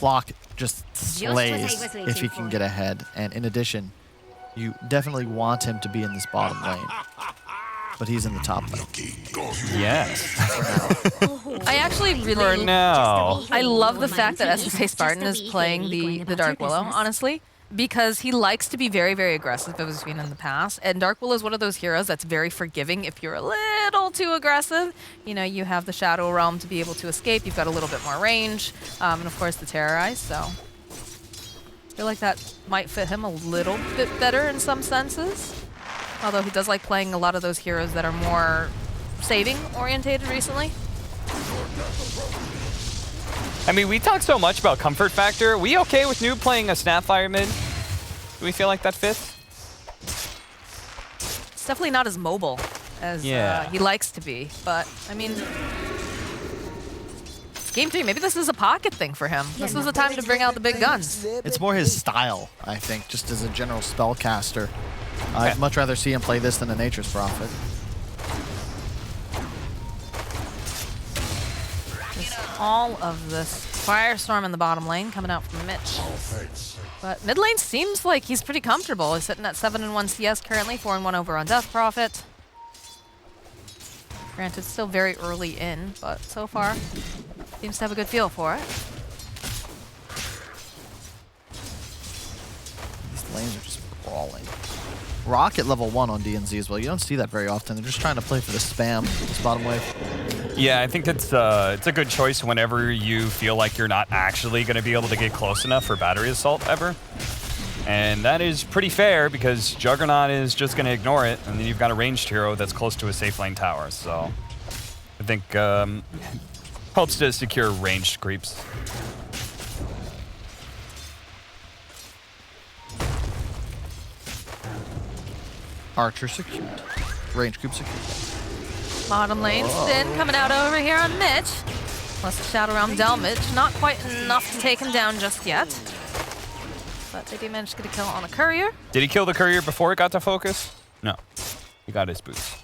clock just slays if he can get ahead. And in addition, you definitely want him to be in this bottom lane. But he's in the top lane. Yes. I actually really... For now. I love the fact that SSA Spartan is playing the Dark Willow, honestly. Because he likes to be very, very aggressive, as we've seen in the past. And Dark Willow is one of those heroes that's very forgiving if you're a little too aggressive. You know, you have the Shadow Realm to be able to escape. You've got a little bit more range. And of course, the Terrorize. So I feel like that might fit him a little bit better in some senses. Although he does like playing a lot of those heroes that are more saving orientated recently. I mean, we talk so much about comfort factor. Are we okay with Noob playing a Snapfire mid? Do we feel like that fits? It's definitely not as mobile as he likes to be. But, I mean, it's game 3. Maybe this is a pocket thing for him. This is the time to bring out the big guns. It's more his style, I think, just as a general spellcaster. I'd much rather see him play this than a Nature's Prophet. All of this Firestorm in the bottom lane coming out from Mitch. But mid lane seems like he's pretty comfortable. He's sitting at 7-1 CS currently, 4-1 over on Death Prophet. Granted, still very early in, but so far seems to have a good feel for it. These lanes are just brawling. Rocket level 1 on DNZ as well. You don't see that very often. They're just trying to play for the spam, this bottom wave. Yeah, I think it's a good choice whenever you feel like you're not actually going to be able to get close enough for battery assault ever. And that is pretty fair because Juggernaut is just going to ignore it, and then you've got a ranged hero that's close to a safe lane tower. So I think helps to secure ranged creeps. Archer secured. Range group secured. Bottom lane Sin coming out over here on Mitch. Plus the Shadow Realm Delmage. Not quite enough to take him down just yet. But they do manage to get a kill on the Courier. Did he kill the Courier before it got to focus? No. He got his boots.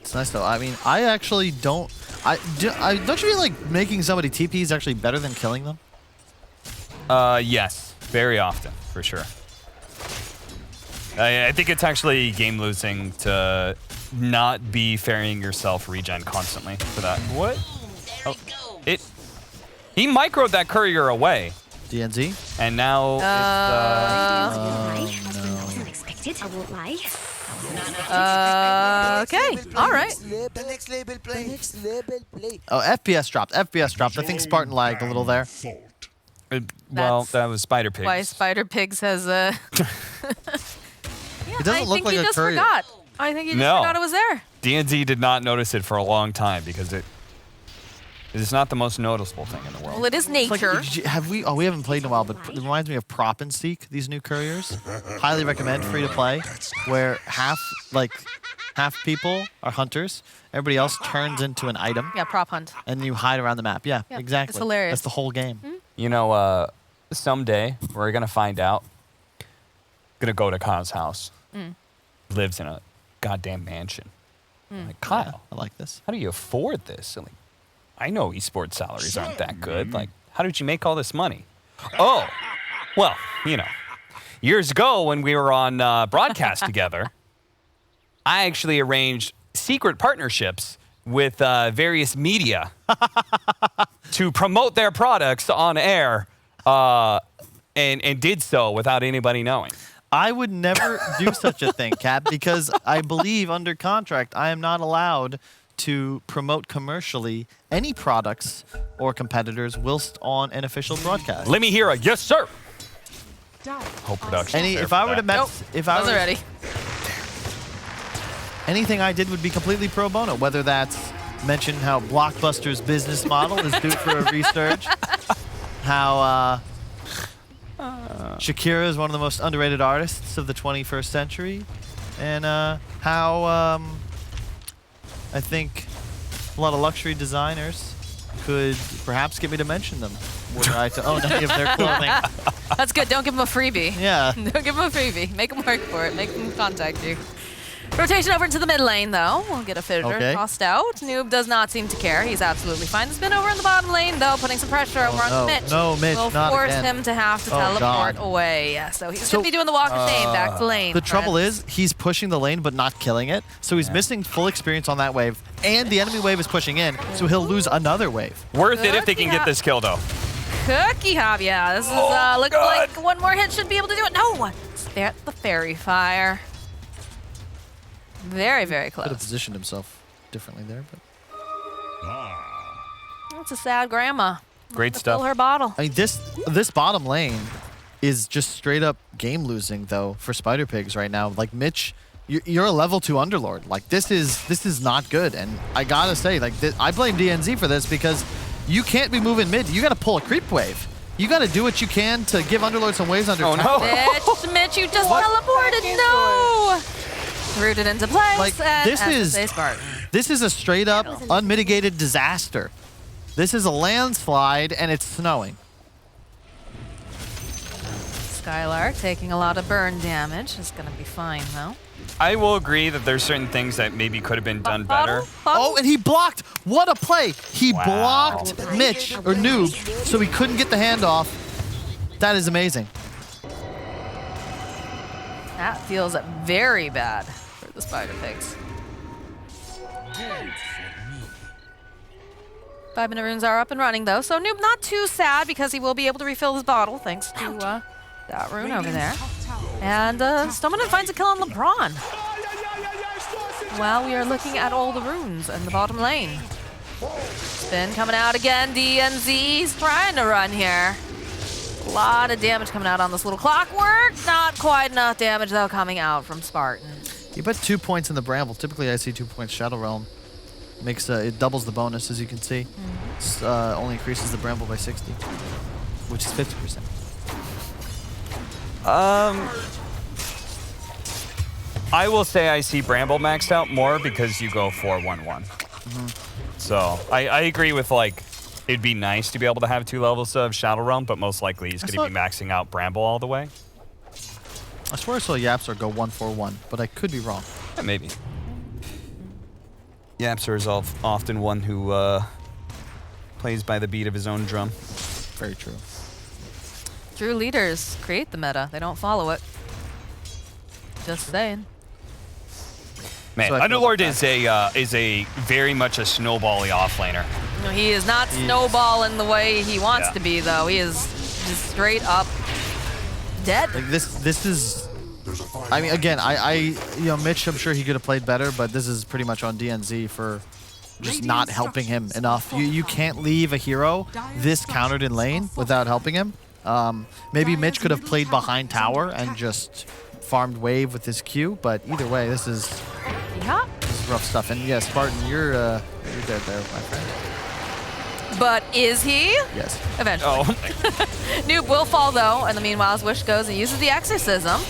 It's nice though. I mean, I actually don't... don't you feel like making somebody TP is actually better than killing them? Yes. Very often, for sure. I think it's actually game-losing to not be ferrying yourself regen constantly for that. What? Oh, he microed that Courier away. DNZ? And now I won't lie. Okay, all right. Oh, FPS dropped. FPS dropped. I think Spartan lagged a little there. Well, that was Spider Pigz. Why Spider Pigz has a... It doesn't look like a Courier. Forgot. I think he just forgot it was there. DNZ did not notice it for a long time because it is not the most noticeable thing in the world. Well, it is nature. Like, we haven't played in a while, but it reminds me of Prop and Seek, these new couriers. Highly recommend, free to play, where half people are hunters, everybody else turns into an item. Yeah, prop hunt. And you hide around the map. Yeah, exactly. It's hilarious. That's the whole game. Mm-hmm. You know, someday we're going to find out. Going to go to Kyle's house. Lives in a goddamn mansion. I'm like, Kyle, yeah, I like this. How do you afford this? I'm like, I know esports salaries aren't that good. Like, how did you make all this money? Oh, well, you know, years ago when we were on broadcast together, I actually arranged secret partnerships with various media to promote their products on air and did so without anybody knowing. I would never do such a thing, Kat, because I believe under contract I am not allowed to promote commercially any products or competitors whilst on an official broadcast. Let me hear a yes, sir. Whole production. If I were to wasn't ready. Anything I did would be completely pro bono, whether that's mention how Blockbuster's business model is due for a resurge, how Shakira is one of the most underrated artists of the 21st century, and how I think a lot of luxury designers could perhaps get me to mention them were I to own any of their clothing. That's good. Don't give them a freebie. Yeah. Don't give them a freebie. Make them work for it. Make them contact you. Rotation over into the mid lane, though. We'll get a fissure Okay. tossed out. Noob does not seem to care. He's absolutely fine. The spin over in the bottom lane, though, putting some pressure over on no. Mitch. No, Mitch, will not force again. him to have to Oh, teleport God. away. Yeah, so he's going to be doing the walk of shame back to lane. The trouble is, he's pushing the lane but not killing it, so he's missing full experience on that wave, and the enemy wave is pushing in, so he'll lose another wave. Worth it if they can get this kill, though. Cookie Hop, yeah. This is looks like one more hit should be able to do it. No! Stare at the fairy fire. Very, very Could have close. positioned himself differently there, but That's a sad grandma. Great Fill stuff. her bottle. I mean this bottom lane is just straight up game losing though for Spider Pigs right now. Like Mitch, you're a level 2 underlord. Like this is not good, and I gotta say, like I blame DNZ for this because you can't be moving mid. You gotta pull a creep wave. You gotta do what you can to give underlord some waves under attack. no. Mitch, you just teleported. No! Rooted into place. Like, and this is- SSA Spartan. This is a straight up unmitigated disaster. This is a landslide and it's snowing. Skylark taking a lot of burn damage. Is going to be fine, though. I will agree that there's certain things that maybe could have been done better. Oh, and he blocked. What a play. He Wow. blocked Mitch, or Noob, so he couldn't get the handoff. That is amazing. That feels very bad for the Spider Pigs. 5-minute runes are up and running, though, so Noob not too sad because he will be able to refill his bottle thanks to that rune over there. And Stoneman finds a kill on LeBron. While we are looking at all the runes in the bottom lane. Spin coming out again. DNZ's trying to run here. A lot of damage coming out on this little clockwork. Not quite enough damage, though, coming out from Spartan. You put 2 points in the Bramble. Typically, I see 2 points Shadow Realm. Makes it doubles the bonus, as you can see. It's, only increases the Bramble by 60, which is 50%. I will say I see Bramble maxed out more because you go 4-1-1. So I agree with, like, it'd be nice to be able to have 2 levels of Shadow Realm, but most likely he's going to be maxing out Bramble all the way. I swear I saw Yapsar go 1-4-1, but I could be wrong. Yeah, maybe. Yapsar is often one who plays by the beat of his own drum. Very true. True leaders create the meta. They don't follow it. Just saying. Man, So I feel Underlord like is a very much a snowbally offlaner. No, he is not snowballing the way he wants Yeah. to be, though. He is just straight up dead. Like this is. I mean, again, Mitch, I'm sure he could have played better, but this is pretty much on DNZ for just not helping him enough. You can't leave a hero this countered in lane without helping him. Maybe Mitch could have played behind tower and just farmed wave with his Q, but either way, this is Yeah. rough stuff. And yeah, Spartan, you're dead there, my friend. But is he? Yes. Eventually. Oh, Noob will fall, though. In the meanwhile, as Wish goes and uses the Exorcism.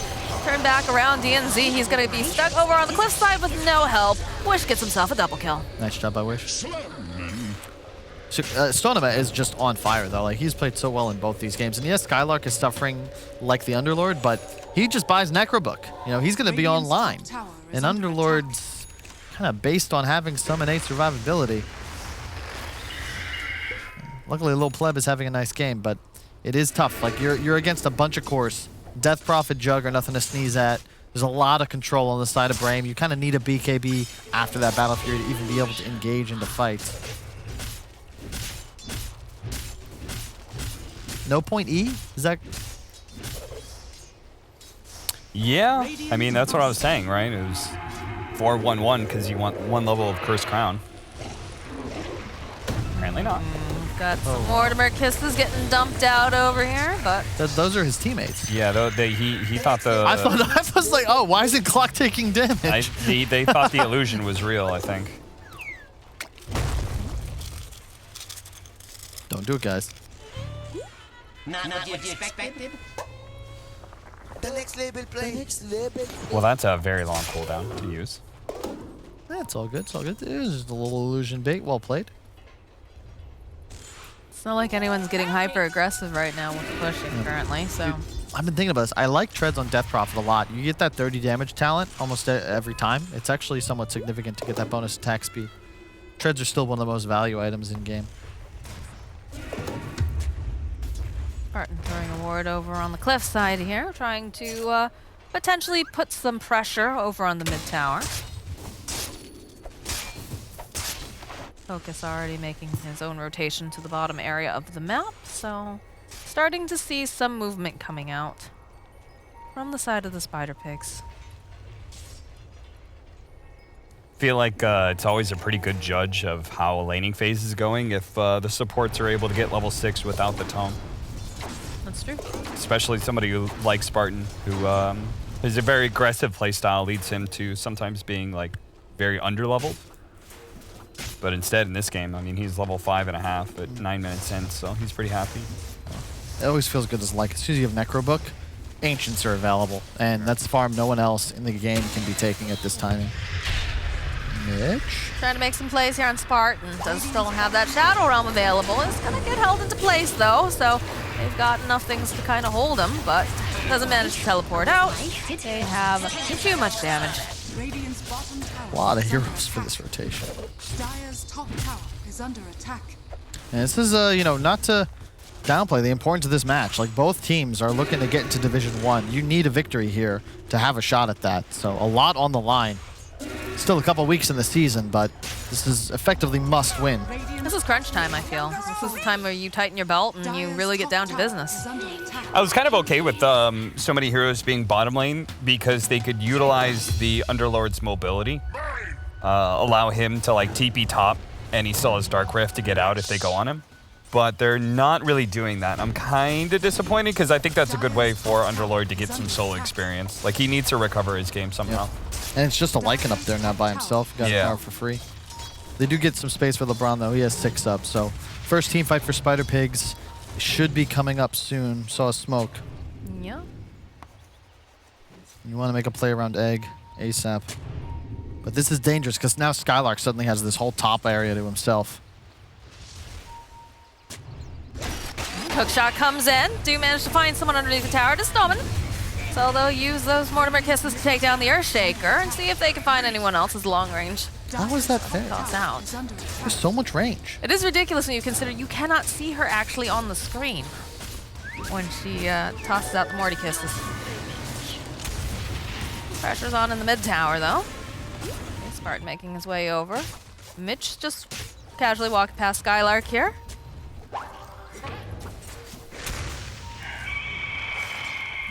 Turn back around DNZ. He's going to be stuck over on the cliffside with no help. Wish gets himself a double kill. Nice job by Wish. So, Stonema is just on fire, though. Like, he's played so well in both these games. And yes, Skylark is suffering like the Underlord, but he just buys Necrobook. You know, he's going to be online. And Underlord's kind of based on having some innate survivability. Luckily, Little Pleb is having a nice game, but it is tough. Like, you're against a bunch of cores. Death Prophet, Jug are nothing to sneeze at. There's a lot of control on the side of Brame. You kind of need a BKB after that Battle Fury to even be able to engage into fights. No point E? Is that... yeah. I mean, that's what I was saying, right? It was 4-1-1 because you want 1 level of Cursed Crown. Apparently not. Got some Mortimer kisses getting dumped out over here, but Those are his teammates. Yeah, he thought the... I was like, oh, why isn't Clock taking damage? they thought the illusion was real, I think. Don't do it, guys. Not what you expected. The next label play. The next label. Well, that's a very long cooldown to use. It's all good. It's all good. It was just a little illusion bait. Well played. it's not like anyone's getting hyper aggressive right now with the pushing currently, so. I've been thinking about this. I like treads on Death Prophet a lot. You get that 30 damage talent almost every time. It's actually somewhat significant to get that bonus attack speed. Treads are still one of the most value items in game. Spartan throwing a ward over on the cliff side here, trying to potentially put some pressure over on the mid tower. Focus already making his own rotation to the bottom area of the map, so starting to see some movement coming out from the side of the Spider Pigs. Feel like it's always a pretty good judge of how a laning phase is going if the supports are able to get level 6 without the tome. That's true. Especially somebody who like Spartan, who is a very aggressive playstyle, leads him to sometimes being like very underleveled. But instead, in this game, I mean, he's level 5.5 at 9 minutes in, so he's pretty happy. It always feels good as like as soon as you have Necrobook, Ancients are available, and that's a farm no one else in the game can be taking at this timing. Mitch? Trying to make some plays here on Spartan. Does still have that Shadow Realm available. It's going to get held into place, though, so they've got enough things to kind of hold him, but doesn't manage to teleport out. They have too much damage. A lot of heroes for this rotation. Dire's top tower is under attack. And this is, you know, not to downplay the importance of this match. Like, both teams are looking to get into Division 1. You need a victory here to have a shot at that. So a lot on the line. Still a couple weeks in the season, but this is effectively must win. This is crunch time, I feel. This is the time where you tighten your belt and you really get down to business. I was kind of okay with so many heroes being bottom lane because they could utilize the Underlord's mobility, allow him to like TP top, and he still has Dark Rift to get out if they go on him. But they're not really doing that. I'm kind of disappointed because I think that's a good way for Underlord to get some solo experience. Like, he needs to recover his game somehow. Yep. And it's just a Lycan up there now by himself. Got a power for free. They do get some space for LeBron, though. He has 6 up. So first team fight for Spider Pigs should be coming up soon. Saw a smoke. Yeah. You want to make a play around Egg ASAP. But this is dangerous because now Skylark suddenly has this whole top area to himself. Hookshot comes in. Do manage to find someone underneath the tower to summon. So they'll use those Mortimer Kisses to take down the Earthshaker and see if they can find anyone else's long range. How is that fair? Toss out. There's so much range. It is ridiculous when you consider you cannot see her actually on the screen when she tosses out the Morty Kisses. Pressure's on in the mid tower, though. Spartan making his way over. Mitch just casually walking past Skylark here.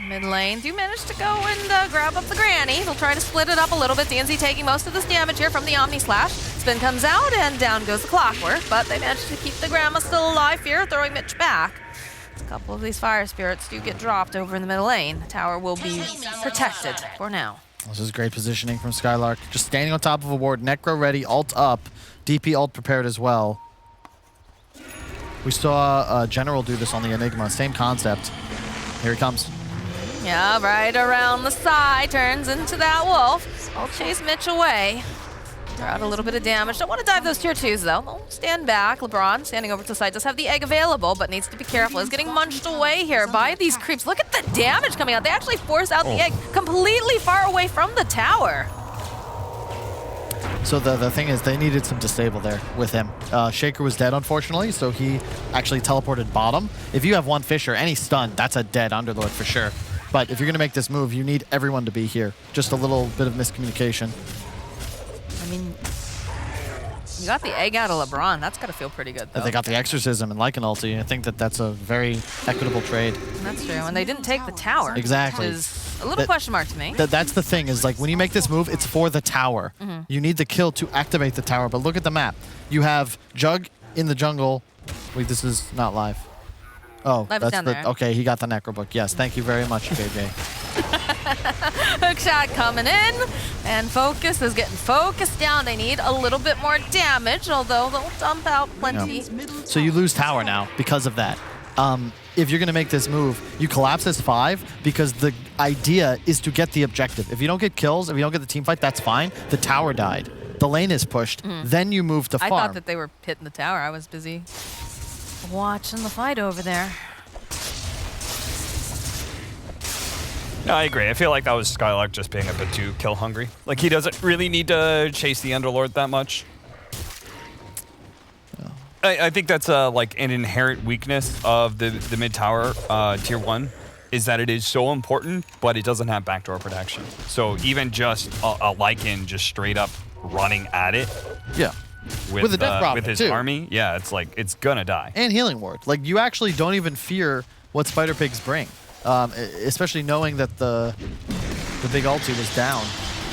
Mid lane, do manage to go and grab up the granny. They'll try to split it up a little bit. DNZ taking most of this damage here from the Omni Slash. Spin comes out and down goes the Clockwork, but they manage to keep the grandma still alive here, throwing Mitch back. A couple of these Fire Spirits do get dropped over in the mid lane. The tower will be protected for now. This is great positioning from Skylark. Just standing on top of a ward, Necro ready, ult up, DP ult prepared as well. We saw General do this on the Enigma, same concept. Here he comes. Yeah, right around the side, turns into that wolf. I'll chase Mitch away. They're out a little bit of damage. Don't want to dive those tier 2s, though. They'll stand back. LeBron, standing over to the side, does have the egg available, but needs to be careful. He's getting munched away here by these creeps. Look at the damage coming out. They actually force out the egg completely far away from the tower. So the thing is, they needed some disable there with him. Shaker was dead, unfortunately, so he actually teleported bottom. If you have one Fisher, any stun, that's a dead Underlord for sure. But if you're going to make this move, you need everyone to be here. Just a little bit of miscommunication. I mean, you got the egg out of LeBron. That's got to feel pretty good, though. They got the Exorcism and Lycan ulti. I think that that's a very equitable trade. That's true. And they didn't take the tower. Exactly. Which is a little question mark to me. That's the thing, is like when you make this move, it's for the tower. You need the kill to activate the tower. But look at the map. You have Jug in the jungle. Wait, this is not live. Oh, Live that's down the there. okay. He got the Necrobook. Yes, thank you very much, JJ. Hookshot coming in, and Focus is getting focused down. They need a little bit more damage, although they'll dump out plenty. So you lose tower now because of that. If you're going to make this move, you collapse as 5 because the idea is to get the objective. If you don't get kills, if you don't get the team fight, that's fine. The tower died. The lane is pushed. Then you move to farm. I thought that they were hitting the tower. I was busy watching the fight over there. No, I agree. I feel like that was Skylark just being a bit too kill hungry. Like, he doesn't really need to chase the Underlord that much. I think that's like an inherent weakness of the mid tower tier 1 is that it is so important, but it doesn't have backdoor protection. So even just a Lycan just straight up running at it. Yeah. With the death robber, with his too. army, yeah, it's like it's gonna die. And healing ward. Like, you actually don't even fear what Spider Pigs bring, especially knowing that the big ulti was down.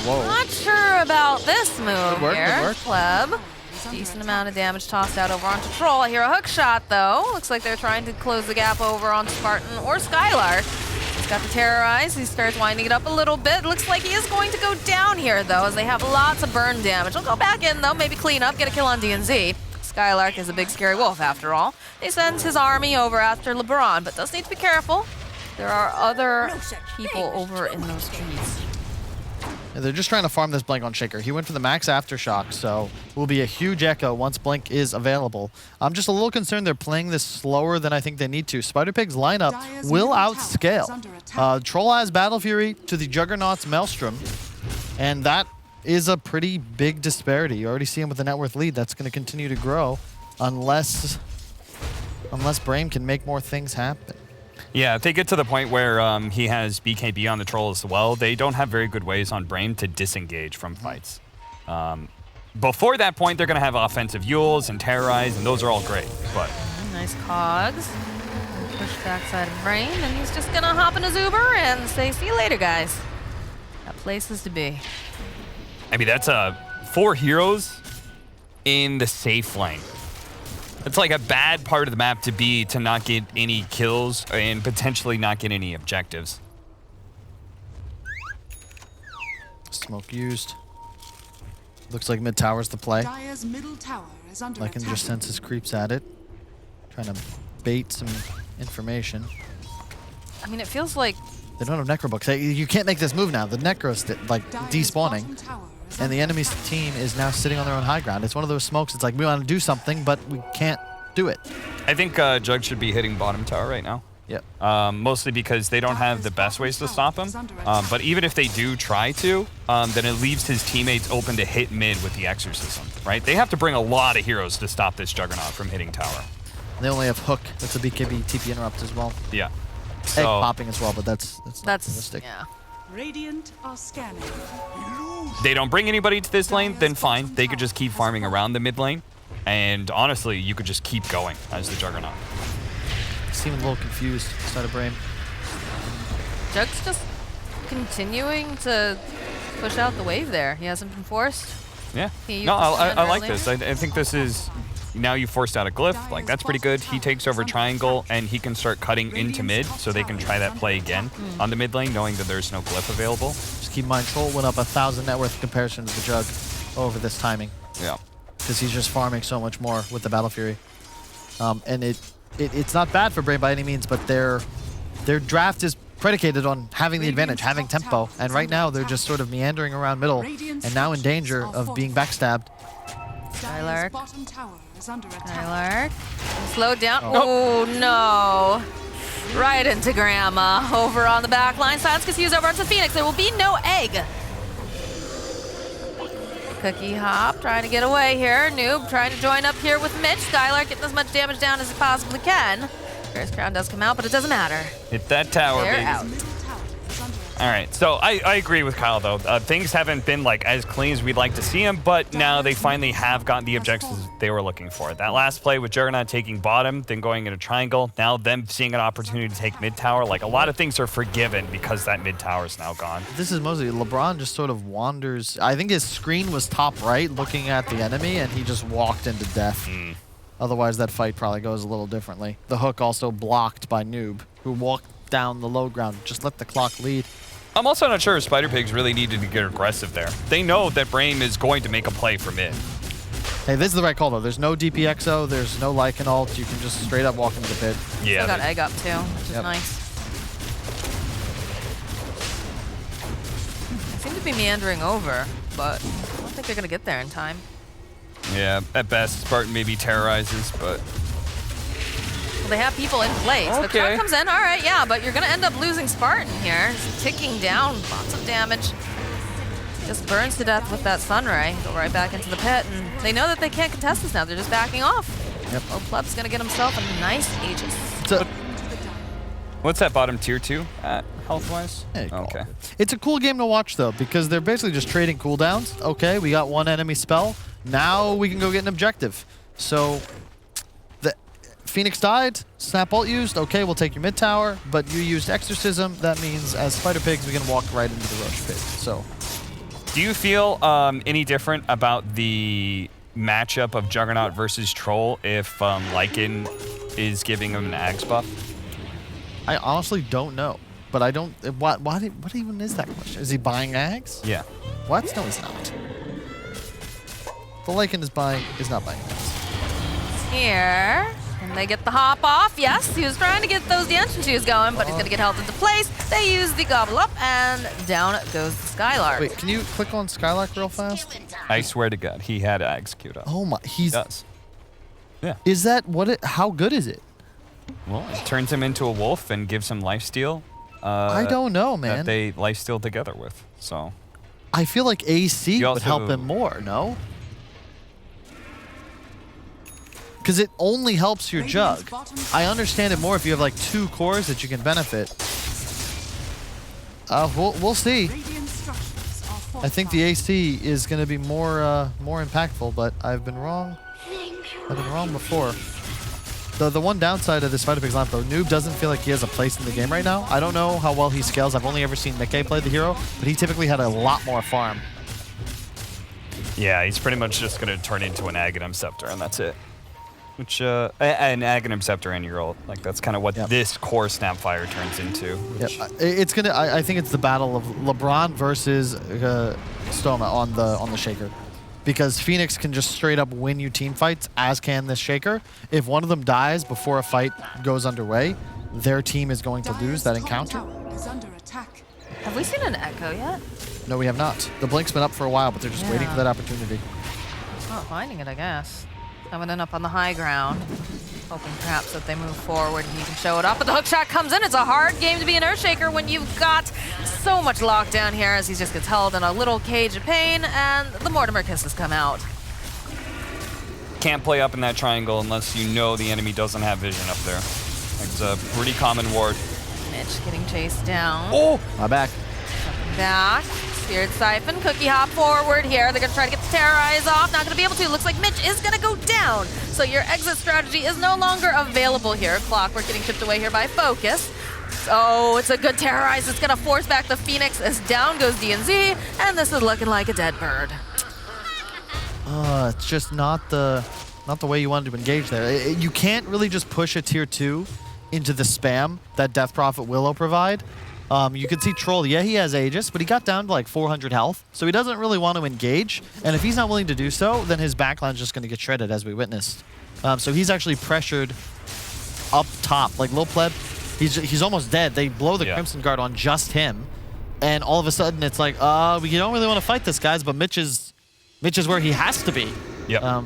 Whoa. Not sure about this move work, here. good work. Pleb. Decent amount of damage tossed out over onto Troll. I hear a hook shot, though. Looks like they're trying to close the gap over on Spartan or Skylark. He's got the Terrorize. He starts winding it up a little bit. Looks like he is going to go down here, though, as they have lots of burn damage. He'll go back in, though, maybe clean up, get a kill on DNZ. Skylark is a big, scary wolf, after all. He sends his army over after LeBron, but does need to be careful. There are other people over in those trees. Yeah, they're just trying to farm this Blink on Shaker. He went for the max Aftershock, so will be a huge echo once Blink is available. I'm just a little concerned they're playing this slower than I think they need to. Spider Pig's lineup will outscale. Troll has Battle Fury to the Juggernaut's Maelstrom, and that is a pretty big disparity. You already see him with the net worth lead. That's going to continue to grow unless Brame can make more things happen. Yeah, if they get to the point where he has BKB on the Troll as well, they don't have very good ways on Brame to disengage from fights. Before that point, they're going to have offensive Yules and Terrorize, and those are all great. But Nice cogs. Push backside of Brame, and he's just going to hop in his Uber and say, see you later, guys. Got places to be. I mean, that's 4 heroes in the safe lane. It's like a bad part of the map to not get any kills and potentially not get any objectives. Smoke used. Looks like mid tower's the play. Dire's middle tower is under Lycan attack. just sends his creeps at it, trying to bait some information. I mean, it feels like They don't have Necro books. You can't make this move now. The Necro's like Dire's despawning, bottom tower is and the under enemy's attack. team is now sitting on their own high ground. It's one of those smokes. It's like we want to do something, but we can't do it. I think Jug should be hitting bottom tower right now. Yep. Mostly because they don't have the best ways to stop him. But even if they do try to, then it leaves his teammates open to hit mid with the Exorcism, right? They have to bring a lot of heroes to stop this Juggernaut from hitting tower. They only have Hook. That's a BKB TP interrupt as well. Yeah. Egg So, popping as well, but that's not realistic. yeah. Radiant are scanning. they don't bring anybody to this lane, then fine. They could just keep farming around the mid lane. And honestly, you could just keep going as the Juggernaut. Seeming a little confused. Started Brame. Jug's just continuing to push out the wave there. He hasn't been forced. Yeah. He used No, the I stun like earlier. this. I think this is... Now you forced out a glyph, like that's pretty good. He takes over triangle and he can start cutting into mid so they can try that play again on the mid lane knowing that there's no glyph available. Just keep in mind, Troll went up 1,000 net worth in comparison to the Jug over this timing. Yeah. Because he's just farming so much more with the Battle Fury. And it's not bad for Brave by any means, but their draft is predicated on having the advantage, having tempo. And right now they're just sort of meandering around middle and now in danger of being backstabbed. Skylark. Bottom tower is under attack. Skylark. Slowed down. Oh, no. Right into Grandma. Over on the back line. Silence gets used over onto Phoenix. There will be no egg. Cookie Hop trying to get away here. Noob trying to join up here with Mitch. Skylark getting as much damage down as he possibly can. Curse Crown does come out, but it doesn't matter. Hit that tower, They're baby. out. Middle tower is under attack. All right, so I agree with Kyle, though. Things haven't been like as clean as we'd like to see them, but now they finally have gotten the objectives they were looking for. That last play with Juggernaut taking bottom, then going into triangle, now them seeing an opportunity to take mid tower, like a lot of things are forgiven because that mid tower is now gone. This is mostly LeBron just sort of wanders. I think his screen was top right looking at the enemy and he just walked into death. Otherwise that fight probably goes a little differently. The hook also blocked by Noob, who walked down the low ground. Just let the clock lead. I'm also not sure if Spider Pigs really needed to get aggressive there. They know that Brame is going to make a play for mid. Hey, this is the right call though. There's no DPXO, there's no Lycan ult. You can just straight up walk into the pit. Yeah. Still got egg up too, which is Yep. nice. They seem to be meandering over, but I don't think they're gonna get there in time. Yeah, at best, Spartan maybe terrorizes, but... They have people in place. The Okay. truck comes in. All right, yeah, but you're going to end up losing Spartan here. He's ticking down. Lots of damage. Just burns to death with that Sunray. Go right back into the pit. And they know that they can't contest this now. They're just backing off. Yep. Oh, Pleb's going to get himself a nice Aegis. So, What's that bottom tier 2 at health-wise? Okay. it's a cool game to watch, though, because they're basically just trading cooldowns. Okay, we got one enemy spell. Now we can go get an objective. So, the Phoenix died, Snap Ult used. Okay, we'll take your mid tower, but you used Exorcism. That means as Spider Pigs, we can walk right into the Roche pit. So, Do you feel any different about the matchup of Juggernaut versus Troll if Lycan is giving him an Ags buff? I honestly don't know. But I don't. What even is that question? Is he buying Ags? Yeah. What? No, he's not. The Lycan is not buying Ags. Here. And they get the hop off. Yes, he was trying to get those Dancing Shoes going, but he's going to get held into place. They use the Gobble Up, and down goes the Skylark. Wait, can you click on Skylark real fast? I swear to God, he had Ags queued up. Oh my, He he's. does. Yeah. Is that what it? How good is it? Well, it turns him into a wolf and gives him lifesteal. I don't know, man. That they lifesteal together with. So I feel like AC You would help also- him more. No. Because it only helps your jug. I understand it more if you have like 2 cores that you can benefit. We'll see. Radiant structures are I think the AC is going to be more impactful, but I've been wrong. I've been wrong before. The one downside of this Spider Pig's lineup, though, Noob doesn't feel like he has a place in the game right now. I don't know how well he scales. I've only ever seen Nikkei play the hero, but he typically had a lot more farm. yeah, he's pretty much just going to turn into an Aghanim Scepter, and that's it. Which, an Aghanim Scepter and your ult. Like, that's kind of what Yep. this core Snapfire turns into. Yep. It's gonna. I think it's the battle of LeBron versus Stoma on the Shaker, because Phoenix can just straight up win you team fights, as can this Shaker. If one of them dies before a fight goes underway, their team is going to lose that encounter. Is under attack. Have we seen an Echo yet? No, we have not. The blink's been up for a while, but they're just waiting Yeah. for that opportunity. Not finding it, I guess. Coming in up on the high ground. Hoping perhaps that they move forward and he can show it up. But the hook shot comes in. It's a hard game to be an Earthshaker when you've got so much lockdown here as he just gets held in a little cage of pain, and the Mortimer kisses come out. Can't play up in that triangle unless you know the enemy doesn't have vision up there. It's a pretty common ward. Mitch getting chased down. Oh! My back. Back. Spirit Siphon. Cookie hop forward here. They're going to try to get the Terrorize off. Not going to be able to. Looks like Mitch is going to go down. So your exit strategy is no longer available here. Clockwork getting chipped away here by Focus. Oh, it's a good Terrorize. It's going to force back the Phoenix as down goes DNZ. And this is looking like a dead bird. It's just not the way you wanted to engage there. You can't really just push a tier 2 into the spam that Death Prophet Willow provide. You can see Troll, yeah, he has Aegis, but he got down to like 400 health, so he doesn't really want to engage. And if he's not willing to do so, then his backline's just going to get shredded, as we witnessed. So he's actually pressured up top. Like, Lil Pleb, he's almost dead. They blow the Crimson Guard on just him, and all of a sudden it's like, we don't really want to fight this, guys, but Mitch is where he has to be. Yep.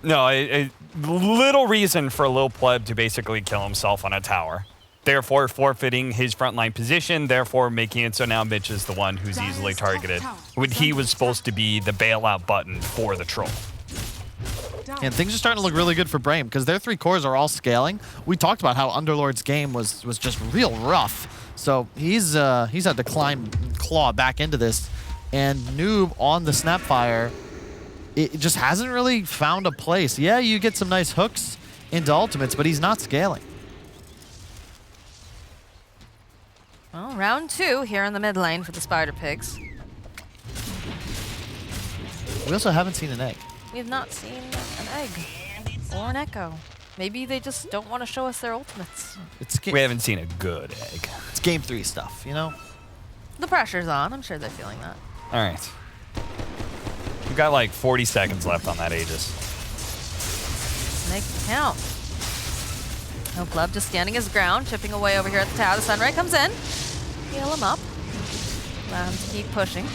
No, little reason for Lil Pleb to basically kill himself on a tower. Therefore forfeiting his frontline position, therefore making it so now Mitch is the one who's easily targeted. When he was supposed to be the bailout button for the Troll. And things are starting to look really good for Brame, because their 3 cores are all scaling. We talked about how Underlord's game was just real rough. So he's had to claw back into this. And Noob on the Snapfire, it just hasn't really found a place. Yeah, you get some nice hooks into ultimates, but he's not scaling. Well, round 2 here in the mid lane for the Spider Pigs. We also haven't seen an egg. We have not seen an egg or an Echo. Maybe they just don't want to show us their ultimates. We haven't seen a good egg. It's game 3 stuff, you know? The pressure's on. I'm sure they're feeling that. All right. We've got like 40 seconds left on that Aegis. Make it count. No Pleb just standing his ground, chipping away over here at the tower. The Sunray comes in. Heal him up. Allow him to keep pushing.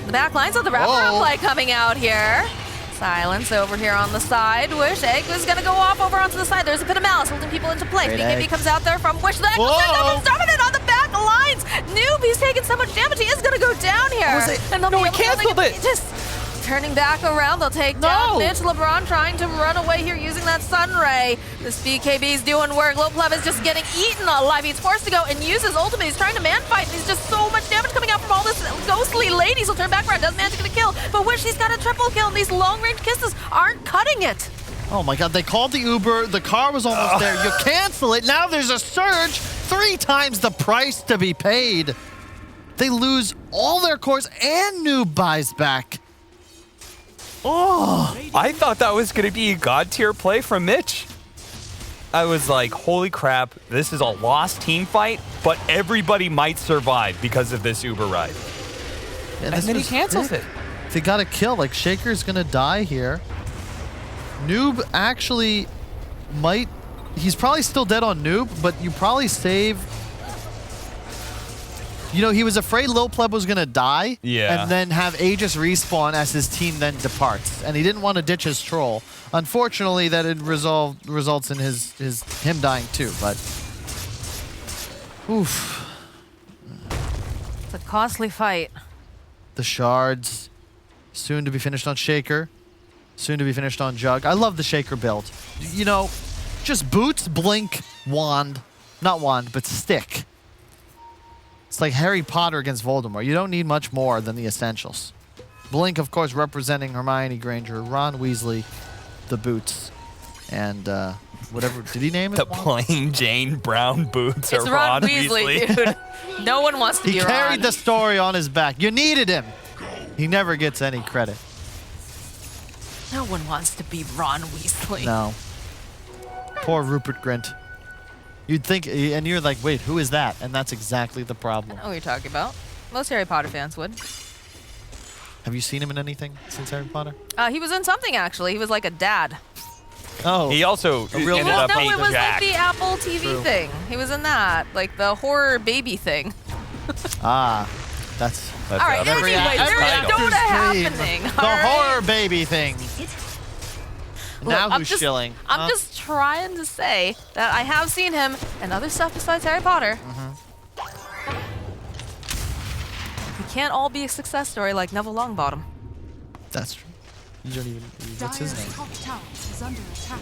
The back lines of the wraparound play coming out here. Silence over here on the side. Wish Egg was gonna go off over onto the side. There's a bit of malice holding people into place. Great BKB Egg. comes out there from Wish. The Egg Whoa! dominant on the back lines. Noob, he's taking so much damage. He is gonna go down here. Was it? And they'll No, be he able to canceled it. Just turning back around, they'll take down Mitch. LeBron trying to run away here using that Sun Ray. This BKB's doing work. Loplev is just getting eaten alive. He's forced to go and use his ultimate. He's trying to man fight. He's just so much damage coming out from all this ghostly ladies. He'll turn back around, doesn't manage to get a kill. But Wish, he's got a triple kill, and these long-range kisses aren't cutting it. Oh my god, they called the Uber. The car was almost there. You cancel it. Now there's a surge. 3 times the price to be paid. They lose all their cores and Noob buys back. Oh, I thought that was going to be a god tier play from Mitch. I was like, holy crap, this is a lost team fight, but everybody might survive because of this Uber ride. yeah, And this then he was cancels big. it. They got a kill. Like, Shaker's gonna die here. Noob actually might... He's probably still dead on Noob, but you probably save... You know, he was afraid Lopleb was gonna die, Yeah. and then have Aegis respawn as his team then departs, and he didn't want to ditch his troll. Unfortunately, that it results in him dying too. But oof, It's a costly fight. the shards soon to be finished on Shaker, soon to be finished on Jug. I love the Shaker build. You know, just boots, blink, wand, not wand, but stick. It's like Harry Potter against Voldemort. You don't need much more than the essentials. Blink, of course, representing Hermione Granger, Ron Weasley, the boots, and whatever. Did he name it? The plain Jane Brown boots It's are Ron Ron Weasley, dude. No one wants to He be carried Ron. the story on his back. You needed him. He never gets any credit. No one wants to be Ron Weasley. No. Poor Rupert Grint. You'd think, and you're like, wait, who is that? And that's exactly the problem. I know what you're talking about. Most Harry Potter fans would. Have you seen him in anything since Harry Potter? He was in something, actually. He was like a dad. Oh, He also real ended love up No, being it was Jack. like the Apple TV True. thing. He was in that. Like the horror baby thing. ah, that's All right, every anyway, there is actor's Dota dream. happening. The all right? horror baby thing. Now I'm who's just- shilling? I'm just trying to say that I have seen him in other stuff besides Harry Potter. We can't all be a success story like Neville Longbottom. That's true. You don't even. What's his Dire's name? top tower is under attack.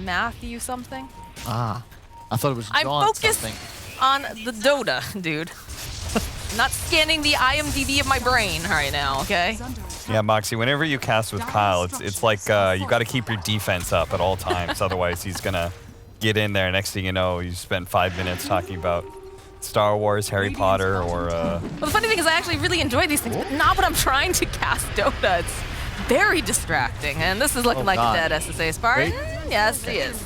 Matthew something? Ah, I thought it was I'm John focused something. on the Dota, dude. Not scanning the IMDb of my brain right now, okay? Is under attack. Yeah, Moxie, whenever you cast with Kyle, it's like you got to keep your defense up at all times. Otherwise, he's going to get in there. Next thing you know, you spent 5 minutes talking about Star Wars, Harry Potter, or... Well, the funny thing is I actually really enjoy these things, but not when I'm trying to cast Dota. It's very distracting, and this is looking Oh, like God. a dead SSA Spartan. Yes, he is.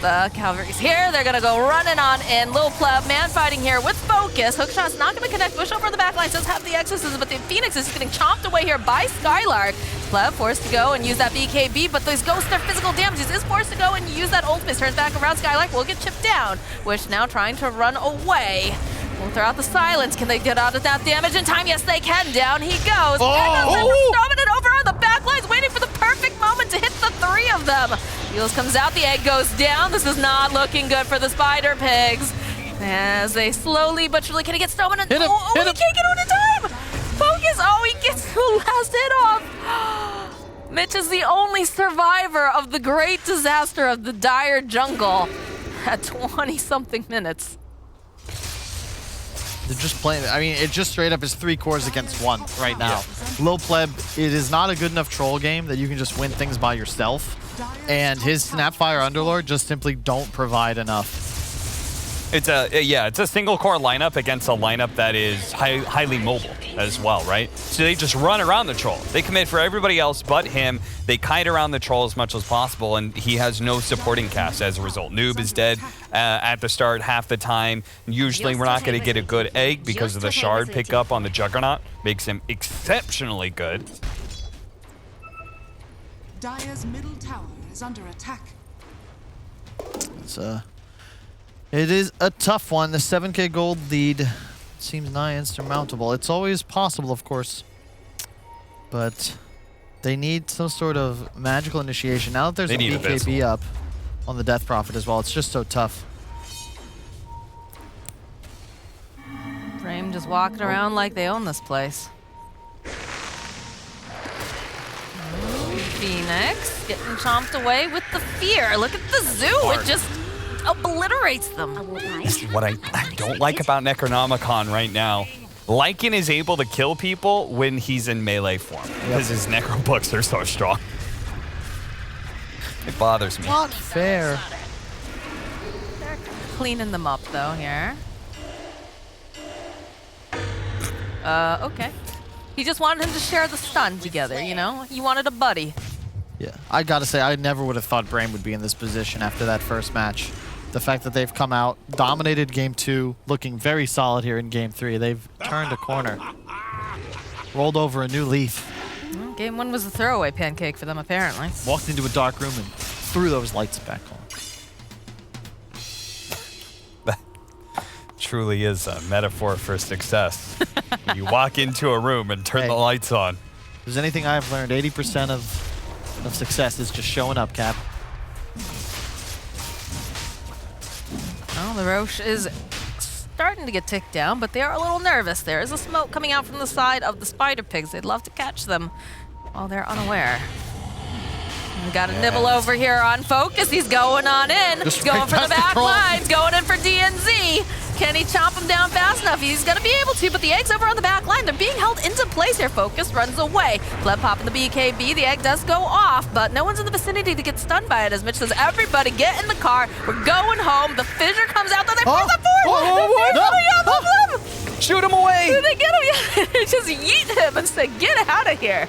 The cavalry's here. They're gonna go running on in. Lil Pleb, man fighting here with focus. Hookshot's not gonna connect. Bush over the back line does have the exorcism, but the Phoenix is getting chomped away here by Skylark. Pleb forced to go and use that BKB, but those ghosts are physical damages. Is forced to go and use that ultimate. Turns back around. Skylark will get chipped down. Wish now trying to run away. We'll throw out the silence. Can they get out of that damage in time? Yes, they can. Down he goes. Oh! Dominant over on the back lines, waiting for the perfect moment to hit the 3 of them. Heels comes out, the egg goes down. This is not looking good for the Spider Pigs. As they slowly but surely, can he get Snowman? Hit him, Oh, hit he him. can't get on in time. Focus, oh, he gets the last hit off. Mitch is the only survivor of the great disaster of the dire jungle at 20-something minutes. They're just playing. I mean, it just straight up is 3 cores against 1 right now. Low pleb, it is not a good enough troll game that you can just win things by yourself. And his Snapfire Underlord just simply don't provide enough. It's a single core lineup against a lineup that is highly mobile as well, right? So they just run around the troll. They commit for everybody else but him. They kite around the troll as much as possible, and he has no supporting cast as a result. Noob is dead at the start half the time. Usually we're not going to get a good egg because of the shard pickup on the Juggernaut. Makes him exceptionally good. Dire's middle tower is under attack. It is a tough one. The 7k gold lead seems nigh insurmountable. It's always possible, of course. But They need some sort of magical initiation. Now that there's They a need BKB Abyssal. up on the Death Prophet as well, it's just so tough. Brame just walking around like they own this place. Phoenix getting chomped away with the fear. Look at the zoo. Hard. It just obliterates them. I won't lie. This is what I don't like about Necronomicon right now. Lycan is able to kill people when he's in melee form because his Necro books are so strong. It bothers me. Not fair. They're cleaning them up though here. Okay. He just wanted him to share the stun together, you know? He wanted a buddy. Yeah, I gotta say, I never would have thought Brame would be in this position after that first match. The fact that they've come out, dominated game 2, looking very solid here in game 3. They've turned a corner. Rolled over a new leaf. Well, game 1 was a throwaway pancake for them, apparently. Walked into a dark room and threw those lights back on. That truly is a metaphor for success. When you walk into a room and turn Hey. the lights on. If there's anything I've learned, 80% of success is just showing up, Cap. Well, the Roche is starting to get ticked down, but they are a little nervous. There is a smoke coming out from the side of the spider pigs. They'd love to catch them while they're unaware. We got a nibble over here on Focus. He's going on in. Just Going for the fantastic back roll. lines. Going in for DNZ. Can he chomp him down fast enough? He's going to be able to, but the eggs over on the back line, they're being held into place here. Focus runs away. Fleb popping the BKB. The egg does go off, but no one's in the vicinity to get stunned by it. As Mitch says, everybody get in the car. We're going home. The fissure comes out. Though they force it forward. Shoot him away! Did they get him? Yeah, they just yeet him and say, get out of here.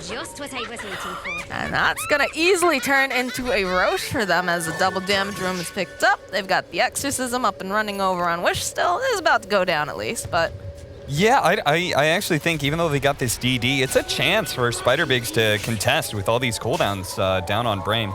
Just what I was waiting for. And that's going to easily turn into a Roche for them as the double damage room is picked up. They've got the Exorcism up and running over on Wish still. It is about to go down at least, but... Yeah, I actually think even though they got this DD, it's a chance for Spider Bigs to contest with all these cooldowns down on Brame.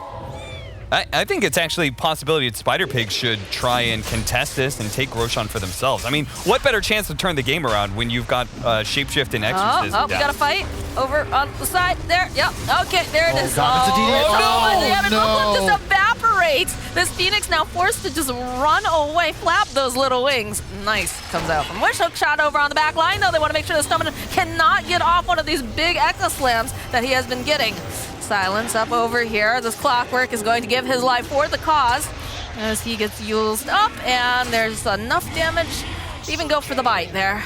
I think it's actually a possibility that Spider Pigs should try and contest this and take Roshan for themselves. I mean, what better chance to turn the game around when you've got Shapeshift and Exorcism Oh, we down? got a fight over on the side there. Yep. Okay, there it is. God, it's a DD. and the Oh, Uplift no. just evaporates. This Phoenix now forced to just run away, flap those little wings. Nice. Comes out from Wish. Hook shot over on the back line, though. They want to make sure the Snowman cannot get off one of these big Echo Slams that he has been getting. Silence up over here. This Clockwork is going to give his life for the cause as he gets used up, and there's enough damage to even go for the bite there.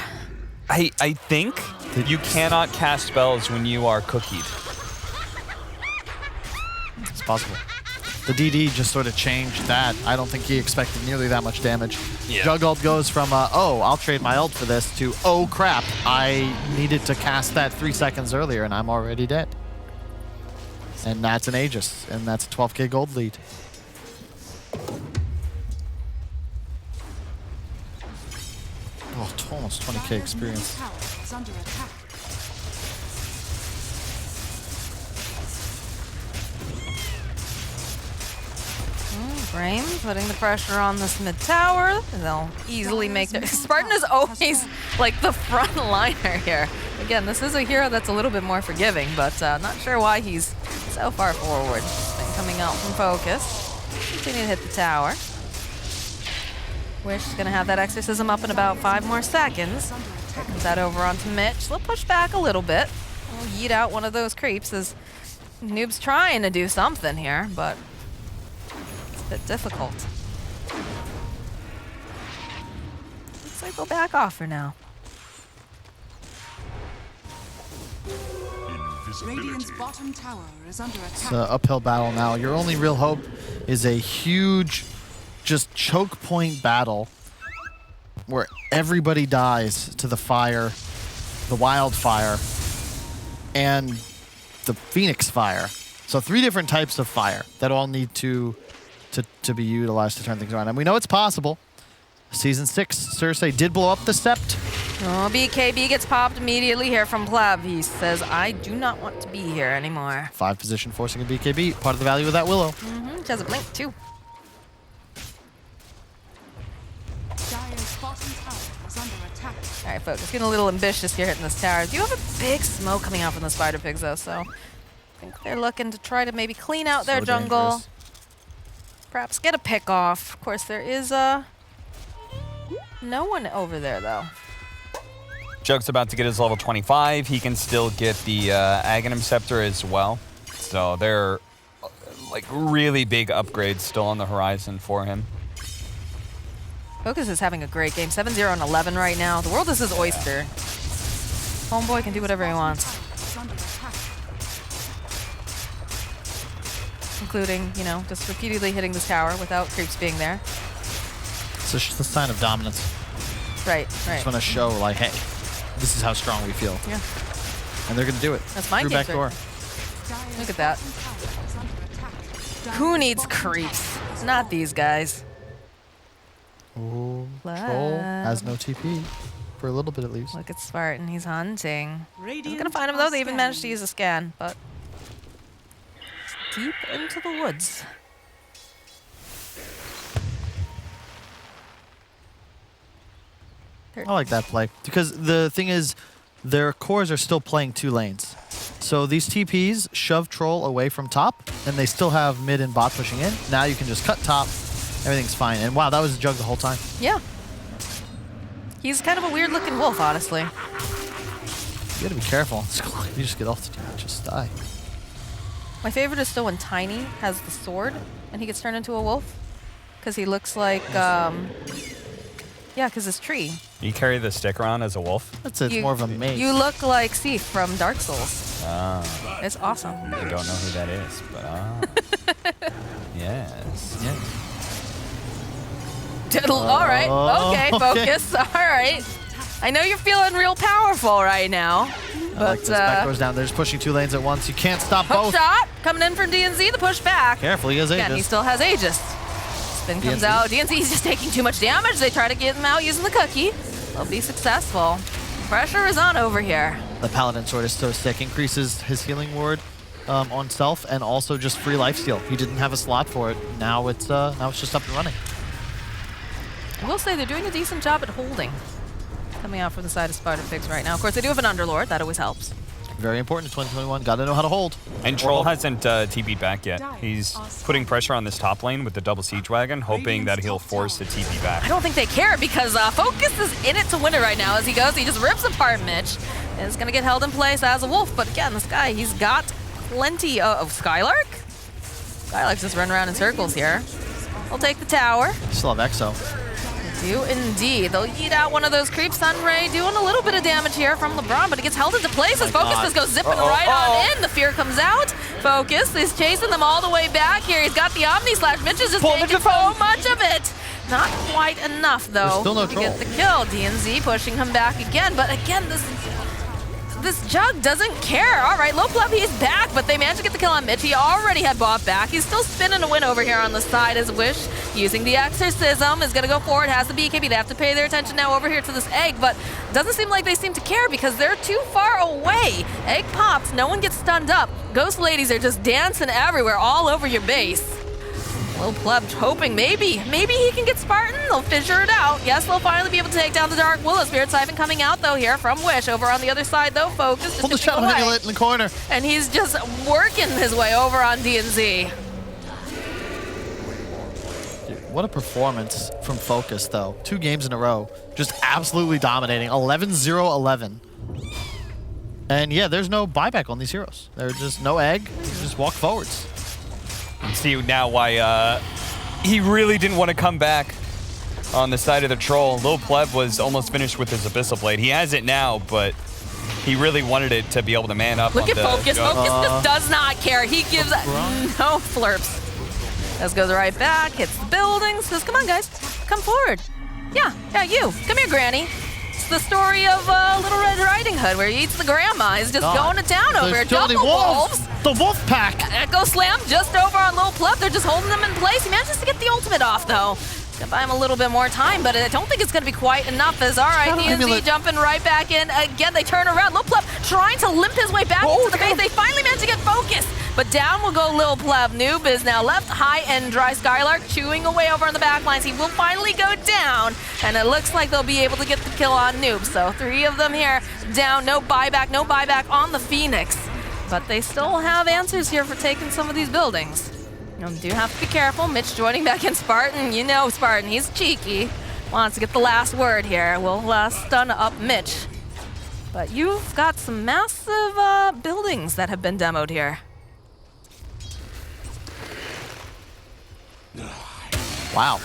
I think you cannot cast spells when you are cookied. It's possible. The DD just sort of changed that. I don't think he expected nearly that much damage. Yeah. Jug ult goes from, oh, I'll trade my ult for this, to, oh crap, I needed to cast that 3 seconds earlier and I'm already dead. And that's an Aegis, and that's a 12k gold lead. Oh, almost 20k Dire's experience. middle tower is under attack. Brame putting the pressure on this mid tower. They'll easily make their... Spartan is always like the front liner here. Again, this is a hero that's a little bit more forgiving, but not sure why he's so far forward. Thing coming out from Focus. Continue to hit the tower. Wish is going to have that Exorcism up in about 5 more seconds. Here comes that over onto Mitch. They'll push back a little bit. We'll yeet out one of those creeps as Noob's trying to do something here, but it's a bit difficult. Looks like they'll back off for now. Radiant's bottom tower is under It's attack. an uphill battle now. Your only real hope is a huge, just choke point battle where everybody dies to the fire, the wildfire, and the Phoenix fire. So 3 different types of fire that all need to be utilized to turn things around. And we know it's possible. Season 6, Cersei did blow up the Sept. Oh, BKB gets popped immediately here from Pleb. He says, I do not want to be here anymore. 5 position forcing a BKB, part of the value of that Willow. Which has a blink too. Dire's bottom tower is under attack. All right, folks, getting a little ambitious here hitting this tower. Do you have a big smoke coming out from the Spider Pigs, though? So I think they're looking to try to maybe clean out their So jungle. dangerous. Perhaps get a pick off. Of course, there is no one over there, though. Jug's about to get his level 25. He can still get the Aghanim Scepter as well. So they're like really big upgrades still on the horizon for him. Focus is having a great game. 7-0 and 11 right now. The world is his oyster. Homeboy can do whatever he wants. Including, you know, just repeatedly hitting this tower without creeps being there. It's a sign of dominance. Right, Just right. want to show, like, hey, this is how strong we feel. Yeah, And they're going to do it. that's my Through game. back door. Look at that. Who needs creeps? Not these guys. Ooh, Love. Troll has no TP. For a little bit, at least. Look at Spartan, he's hunting. He's gonna find him though, they even managed to use a scan, but deep into the woods. I like that play. Because the thing is, their cores are still playing 2 lanes. So these TPs shove Troll away from top, and they still have mid and bot pushing in. Now you can just cut top, everything's fine. And wow, that was a Jug the whole time. Yeah. He's kind of a weird looking wolf, honestly. You gotta be careful. You just get off the team, just die. My favorite is still when Tiny has the sword and he gets turned into a wolf. Because he looks like, yeah, because his tree. You carry the stick around as a wolf? That's it, it's You- more of a maze. You look like Sif from Dark Souls. Ah, It's awesome. I don't know who that is, but yes. Yeah. All right. Okay, okay. focus. All right. I know you're feeling real powerful right now. I like But this. Back doors down. They're just pushing 2 lanes at once. You can't stop hook both. shot coming in from DNZ. The push back. Careful, he has Again, he Aegis. still has Aegis. Spin comes DNZ. out. DNZ's just taking too much damage. They try to get him out using the cookie. They'll be successful. Pressure is on over here. The Paladin Sword is so sick. Increases his healing ward on self and also just free lifesteal. He didn't have a slot for it. Now it's just up and running. I will say they're doing a decent job at holding. Coming out from the side of Spartan Pigzs right now. Of course, they do have an Underlord. That always helps. Very important in 2021. Got to know how to hold. And Troll hasn't TP'd back yet. He's putting pressure on this top lane with the double siege wagon, hoping that he'll force the TP I back. don't think they care because Focus is in it to win it right now as he goes. He just rips apart Mitch. And is going to get held in place as a wolf. But again, this guy, he's got plenty of Skylark. Skylark's just running around in circles here. They'll take the tower. Still have Exo. They do indeed. They'll eat out one of those creeps. Sunray doing a little bit of damage here from LeBron, but it gets held into place as Focus just goes zipping right on in. The fear comes out. Focus is chasing them all the way back here. He's got the Omni Slash. Mitch is just taking so much of it. Not quite enough, though, There's still no to Troll. get the kill. DNZ pushing him back again, but again, this Jug doesn't care. All right, Lopleb, he's back, but they managed to get the kill on Mitch. He already had bought back. He's still spinning a win over here on the side as Wish, using the Exorcism, is going to go forward, has the BKB. They have to pay their attention now over here to this egg, but doesn't seem like they seem to care because they're too far away. Egg pops, no one gets stunned up. Ghost ladies are just dancing everywhere, all over your base. Lil Pleb hoping maybe he can get Spartan. They'll figure it out. Yes, they'll finally be able to take down the Dark Willow. Spirit Siphon coming out, though, here from Wish. Over on the other side, though, Focus just Pull the chipping Shadow away. Amulet in the corner. And he's just working his way over on DNZ. Dude, what a performance from Focus, though. 2 games in a row. Just absolutely dominating. 11-0-11. And yeah, there's no buyback on these heroes. There's just no egg. You just walk forwards. You see now why he really didn't want to come back on the side of the Troll. Lil Pleb was almost finished with his Abyssal Blade. He has it now, but he really wanted it to be able to man up. Look on at the Focus. Jug. Focus just does not care. He gives no flirps. This goes right back, hits the buildings. Says, come on, guys. Come forward. Yeah, you. Come here, Granny. It's the story of Little Red Riding Hood where he eats the grandma. He's just going to town over here. There's too many Jungle wolves. The Wolf Pack. Echo Slam just over on Lil Pleb. They're just holding them in place. He manages to get the ultimate off, though. Gonna buy him a little bit more time, but I don't think it's gonna be quite enough. As all right, DNZ jumping right back in again. They turn around. Lil Pleb trying to limp his way back into the base. They finally manage to get focused, but down will go Lil Pleb. Noob is now left high and dry. Skylark chewing away over on the back lines. He will finally go down, and it looks like they'll be able to get the kill on Noob. So 3 of them here down. No buyback on the Phoenix. but they still have answers here for taking some of these buildings. You do have to be careful. Mitch joining back in Spartan. You know Spartan, he's cheeky. Wants to get the last word here. We'll stun up Mitch. But you've got some massive buildings that have been demoed here. Wow.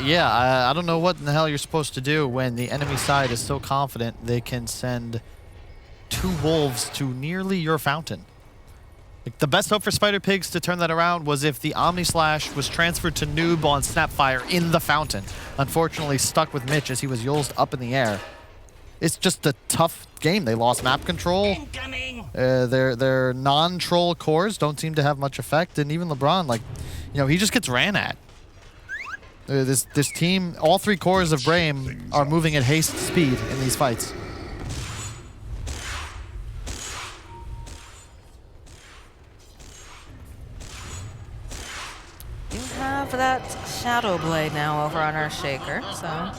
Yeah, I don't know what in the hell you're supposed to do when the enemy side is so confident they can send 2 wolves to nearly your fountain. Like, the best hope for Spider Pigs to turn that around was if the Omni Slash was transferred to Noob on Snapfire in the fountain. Unfortunately, stuck with Mitch as he was Yulzed up in the air. It's just a tough game. They lost map control. Their non-troll cores don't seem to have much effect, and even LeBron, like, you know, he just gets ran at. This team, all 3 cores of Brame are moving at haste speed in these fights. You have that Shadow Blade now over on our Shaker, so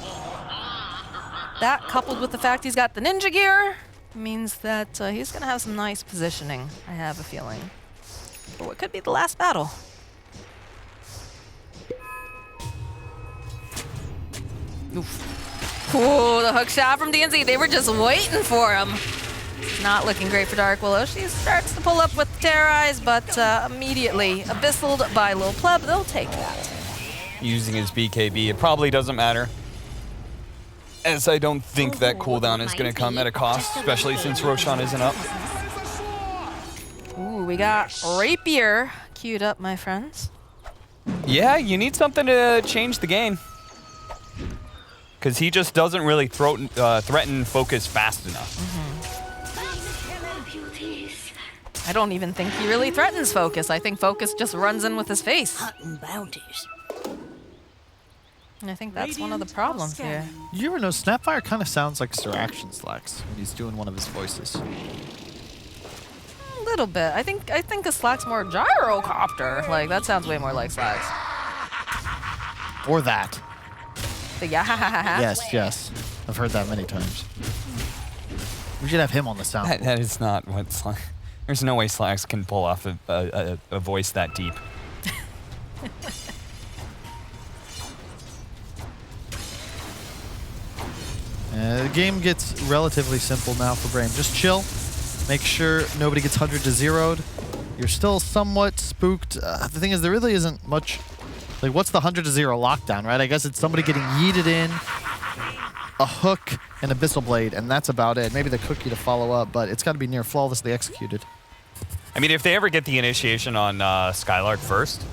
that coupled with the fact he's got the ninja gear means that he's going to have some nice positioning, I have a feeling, for what could be the last battle. Oof. Ooh, the hook shot from DNZ. They were just waiting for him. Not looking great for Dark Willow. She starts to pull up with Terrorize, but immediately abyssaled by Lil Pleb. They'll take that. Using his BKB, it probably doesn't matter, as I don't think that cooldown is going to come at a cost, especially since Roshan isn't up. Ooh, we got Rapier queued up, my friends. Yeah, you need something to change the game. Because he just doesn't really threaten focus fast enough. I don't even think he really threatens focus. I think focus just runs in with his face. Bounties. And I think that's one of the problems here. You ever know Snapfire kind of sounds like Sir Action Slacks when he's doing one of his voices. A little bit. I think a Slack's more gyrocopter. Like, that sounds way more like Slack's. Or that. The yeah. Yes. I've heard that many times. We should have him on the sound. That is not what Slack. There's no way Slacks can pull off a voice that deep. The game gets relatively simple now for Brame. Just chill. Make sure nobody gets 100 to 0'd. You're still somewhat spooked. The thing is, there really isn't much. Like, what's the 100 to 0 lockdown, right? I guess it's somebody getting yeeted in, a hook, and Abyssal Blade, and that's about it. Maybe the cookie to follow up, but it's got to be near flawlessly executed. I mean, if they ever get the initiation on Skylark first,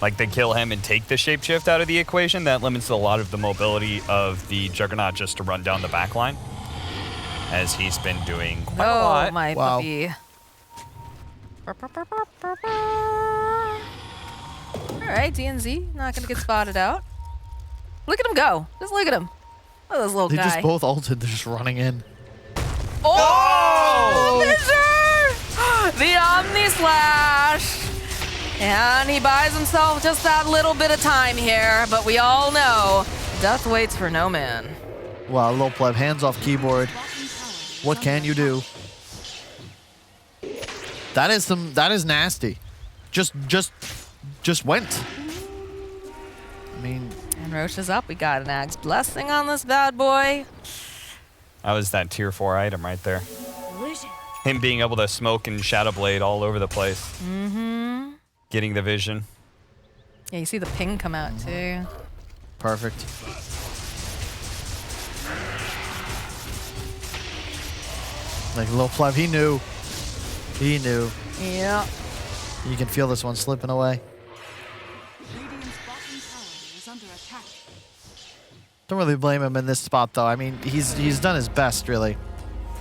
like they kill him and take the shapeshift out of the equation, that limits a lot of the mobility of the Juggernaut just to run down the back line, as he's been doing quite a lot. Oh, my Wow. puppy. All right, DNZ, not going to get spotted out. Look at him go. Just look at him. Look at this little They guy. just both ulted. They're just running in. Oh! Fisher! The Omni Slash! And he buys himself just that little bit of time here, but we all know death waits for no man. Wow, Lil Pleb, hands off keyboard. What can you do? That is nasty. Just went. I mean, And Roche is up. We got an Axe Blessing on this bad boy. That was that tier 4 item right there. Him being able to smoke and Shadow Blade all over the place. Mm-hmm. Getting the vision. Yeah, you see the ping come out too. perfect. Like Lil Pleb, he knew. He knew. Yeah. You can feel this one slipping away. Radiant's bottom tower is under attack. Don't really blame him in this spot, though. I mean, he's done his best, really.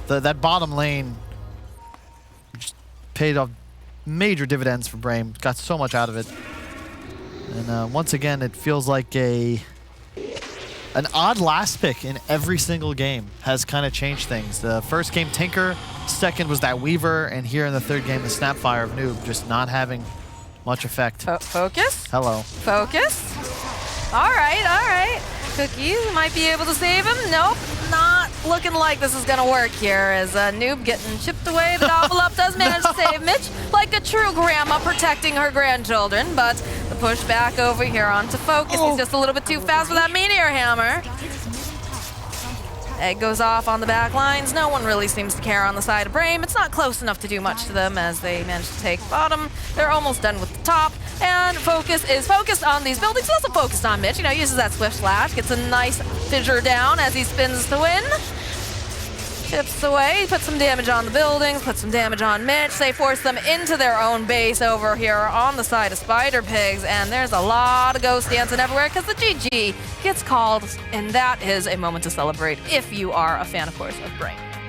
That bottom lane just paid off major dividends for Brame. Got so much out of it. And once again, it feels like an odd last pick in every single game has kind of changed things. The first game, Tinker. Second was that Weaver. And here in the third game, the Snapfire of Noob just not having much effect. Focus? Hello. Focus? All right, all right. Cookies might be able to save him. Nope, not looking like this is gonna work here as Noob getting chipped away. The double up does manage to save Mitch like a true grandma protecting her grandchildren, but the push back over here onto Focus. He's just a little bit too fast for that meteor hammer. Egg goes off on the back lines. No one really seems to care on the side of Brame. It's not close enough to do much to them as they manage to take bottom. They're almost done with the top. And Focus is focused on these buildings. He's also focused on Mitch. You know, uses that swift slash. Gets a nice fissure down as he spins to win. Chips away, puts some damage on the buildings, puts some damage on Mitch. They force them into their own base over here on the side of Spider Pigs, and there's a lot of ghost dancing everywhere because the GG gets called, and that is a moment to celebrate if you are a fan, of course, of Brame.